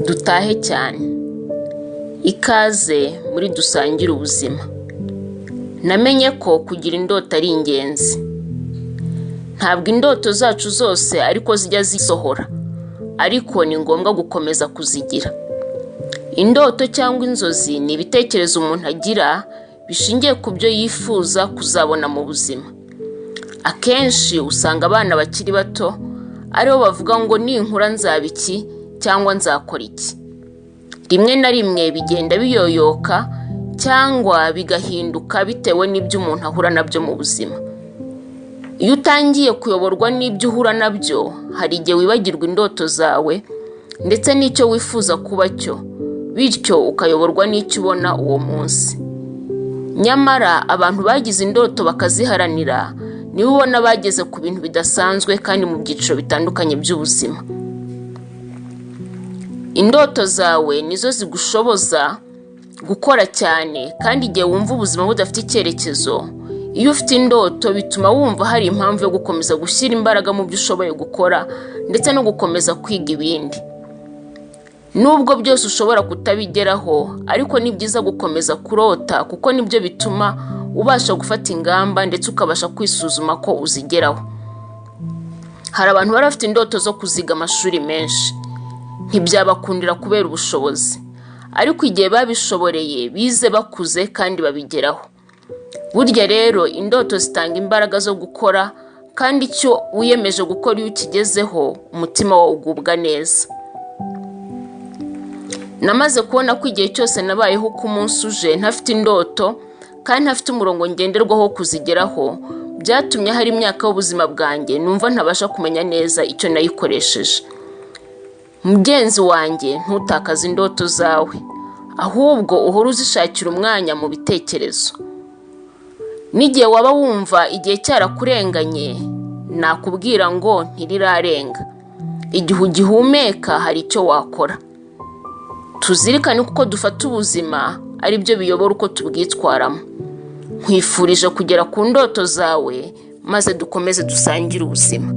dutahe cyane. Ikaze muri dusangire ubuzima. Namenye ko kugira indoto ari ingenzi. Ntabwo indoto zacu zose ariko zijya zisohora, ariko ni ngombwa gukomeza kuzigira. Indoto cyangwa inzozi ni ibitekerezo umuntu agira bishingiye ku byo yifuza kuzabona mu buzima. Akenshi usanga abana bakiri bato aribo bavuga ngo ninkura nzaba iki cyangwa nzakora iki. Rimwe na rimwe bigenda biyoyoka cyangwa bigahinduka bitewe n'ibyo umuntu ahura nabyo mu buzima. Iyo utangiye kuyoborwa n'ibyo uhura nabyo, hari igihe wibagirwa indoto zawe ndetse n'icyo wifuza kuba cyo, bityo ukayoborwa n'icyo ubona uwo munsi. Nyamara abantu bagize indoto bakaziharanira nibo ubona bageze ku bintu bidasanzwe kandi mu byiciro bitandukanye by'ubuzima. Indoto zawe nizo zigushoboza gukora cyane, kandi igihe wumva ubuzima budafite icyerekezo, iyo ufite indoto bituma wumva hari impamvu yo gukomeza gushyira imbaraga mu byo ushoboye gukora ndetse no gukomeza kwiga ibindi. Nubwo byose ushobora kutabigeraho, ariko ni byiza gukomeza kurota kuko nibyo bituma ubasha gufata ingamba ndetse ukabasha kwisuzuma ko uzigeraho. Hari abantu bari bafite indoto zo kuziga amashuri menshi, ntibyabakundira kubera ubushobozi, ariko igihe babishoboreye bize bakuze kandi babigeraho. Burya rero indoto zitanga imbaraga zo gukora, kandi icyo wiyemeje gukora iyo ukigezeho umutima wawe ugubwa neza. Namaze kubona ko igihe cyose nabayeho ku munsi uje ntafite indoto kandi ntafite umurongo ngenderwaho kuzigeraho, byatumye hari imyaka y'ubuzima bwanjye numva ntabasha kumenya neza icyo nayikoresheje. Mugenzi wanjye, ntutakaze indoto zawe, ahubwo uhora uzishakira umwanya mu bitekerezo. N'igihe waba wumva igihe cyarakurenganye, nakubwira ngo ntirirarenga. Igihe ugihumeka hari icyo wakora. Tuzirikane kuko dufata ubuzima ari byo biyobora uko tubwitwaramo. Nkwifurije kugera ku ndoto zawe, maze dukomeze dusangire ubuzima.